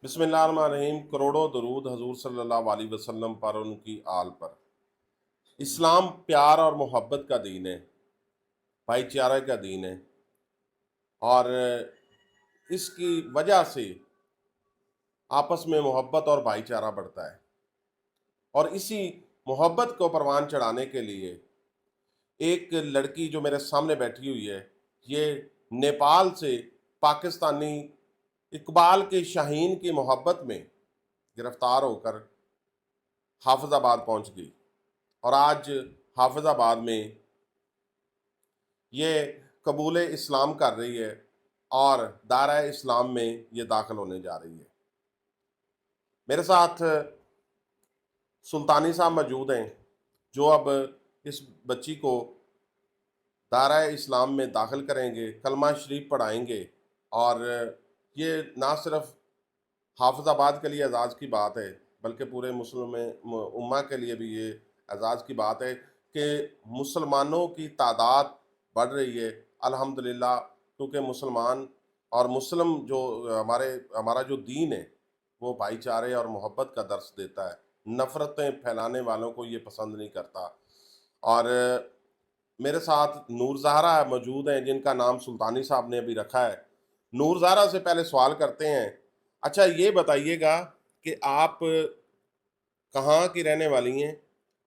بسم اللہ الرحمن الرحیم۔ کروڑوں درود حضور صلی اللہ علیہ وسلم پر، ان کی آل پر۔ اسلام پیار اور محبت کا دین ہے، بھائی چارہ کا دین ہے، اور اس کی وجہ سے آپس میں محبت اور بھائی چارہ بڑھتا ہے۔ اور اسی محبت کو پروان چڑھانے کے لیے ایک لڑکی جو میرے سامنے بیٹھی ہوئی ہے، یہ نیپال سے پاکستانی اقبال کے شاہین کی محبت میں گرفتار ہو کر حافظ آباد پہنچ گئی، اور آج حافظ آباد میں یہ قبول اسلام کر رہی ہے اور دائرہ اسلام میں یہ داخل ہونے جا رہی ہے۔ میرے ساتھ سلطانی صاحب موجود ہیں، جو اب اس بچی کو دائرہ اسلام میں داخل کریں گے، کلمہ شریف پڑھائیں گے، اور یہ نہ صرف حافظ آباد کے لیے اعزاز کی بات ہے بلکہ پورے مسلم امہ کے لیے بھی یہ اعزاز کی بات ہے کہ مسلمانوں کی تعداد بڑھ رہی ہے الحمدللہ، کیونکہ مسلمان اور مسلم جو ہمارا جو دین ہے وہ بھائی چارے اور محبت کا درس دیتا ہے، نفرتیں پھیلانے والوں کو یہ پسند نہیں کرتا۔ اور میرے ساتھ نور زہرا موجود ہیں، جن کا نام سلطانی صاحب نے ابھی رکھا ہے۔ نور زہرا سے پہلے سوال کرتے ہیں، اچھا یہ بتائیے گا کہ آپ کہاں کی رہنے والی ہیں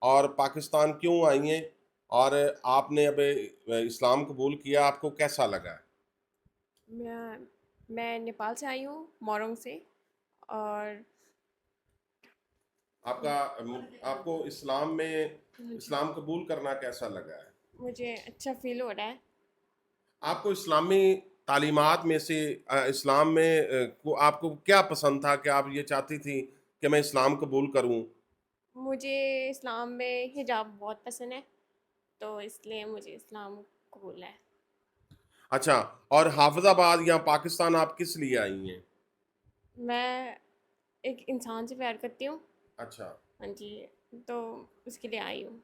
اور پاکستان کیوں آئی ہیں، اور آپ نے اب اسلام قبول کیا، آپ کو کیسا لگا ہے؟ میں میں نیپال سے آئی ہوں، مورونگ سے۔ اور آپ کا آپ کو اسلام میں اسلام قبول کرنا کیسا لگا ہے؟ مجھے اچھا فیل ہو رہا ہے۔ آپ کو اسلامی تعلیمات میں سے اسلام میں آپ کو کیا پسند تھا کہ آپ یہ چاہتی تھی کہ میں اسلام قبول کروں؟ مجھے اسلام میں حجاب بہت پسند ہے، تو اس لیے مجھے اسلام قبول ہے۔ اچھا، اور حافظ آباد یا پاکستان آپ کس لیے آئی ہیں؟ میں ایک انسان سے پیار کرتی ہوں۔ اچھا، ہاں جی، تو اس کے لیے آئی ہوں۔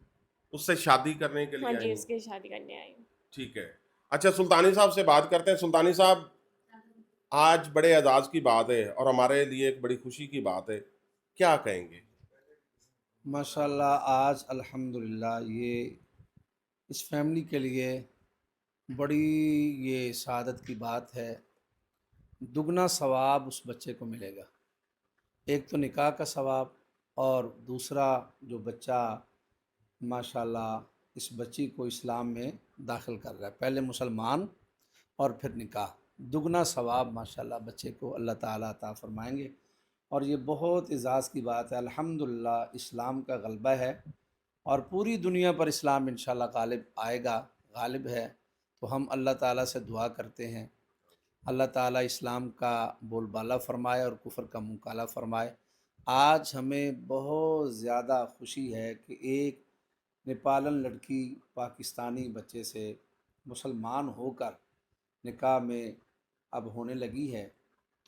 اس سے شادی کرنے کے ہاں لیے جی، آئی ہیں؟ اس کی شادی کرنے آئی ہوں۔ ٹھیک ہے۔ اچھا، سلطانی صاحب سے بات کرتے ہیں۔ سلطانی صاحب، آج بڑے اعزاز کی بات ہے اور ہمارے لیے ایک بڑی خوشی کی بات ہے، کیا کہیں گے؟ ماشاءاللہ آج الحمدللہ یہ اس فیملی کے لیے بڑی یہ سعادت کی بات ہے۔ دگنا ثواب اس بچے کو ملے گا، ایک تو نکاح کا ثواب، اور دوسرا جو بچہ ماشاءاللہ اس بچی کو اسلام میں داخل کر رہا ہے، پہلے مسلمان اور پھر نکاح، دگنا ثواب ماشاءاللہ بچے کو اللہ تعالیٰ عطا فرمائیں گے۔ اور یہ بہت اعزاز کی بات ہے، الحمدللہ اسلام کا غلبہ ہے، اور پوری دنیا پر اسلام انشاءاللہ غالب آئے گا، غالب ہے۔ تو ہم اللہ تعالیٰ سے دعا کرتے ہیں اللہ تعالیٰ اسلام کا بول بالا فرمائے اور کفر کا منہ کالا فرمائے۔ آج ہمیں بہت زیادہ خوشی ہے کہ ایک نیپالن لڑکی پاکستانی بچے سے مسلمان ہو کر نکاح میں اب ہونے لگی ہے،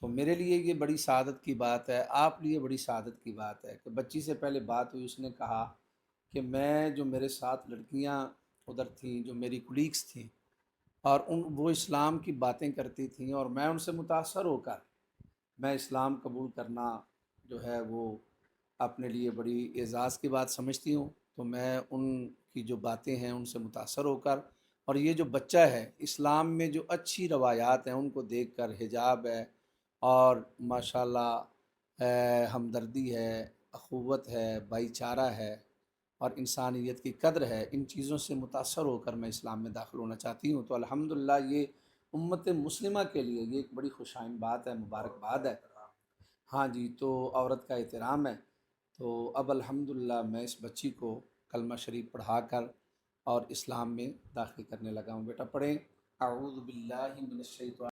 تو میرے لیے یہ بڑی سعادت کی بات ہے، آپ لیے بڑی سعادت کی بات ہے کہ بچی سے پہلے بات ہوئی، اس نے کہا کہ میں جو میرے ساتھ لڑکیاں ادھر تھیں جو میری کولیگس تھیں، اور وہ اسلام کی باتیں کرتی تھیں، اور میں ان سے متاثر ہو کر میں اسلام قبول کرنا جو ہے وہ اپنے لیے بڑی اعزاز کی بات سمجھتی ہوں۔ تو میں ان کی جو باتیں ہیں ان سے متاثر ہو کر، اور یہ جو بچہ ہے اسلام میں جو اچھی روایات ہیں ان کو دیکھ کر، حجاب ہے اور ماشاءاللہ ہمدردی ہے، اخوت ہے، بھائی چارہ ہے اور انسانیت کی قدر ہے، ان چیزوں سے متاثر ہو کر میں اسلام میں داخل ہونا چاہتی ہوں۔ تو الحمدللہ یہ امت مسلمہ کے لیے یہ ایک بڑی خوشائن بات ہے، مبارکباد ہے۔ ہاں جی، تو عورت کا احترام ہے۔ تو اب الحمدللہ میں اس بچی کو کلمہ شریف پڑھا کر اور اسلام میں داخل کرنے لگا ہوں۔ بیٹا پڑھیں، اعوذ باللہ من الشیطان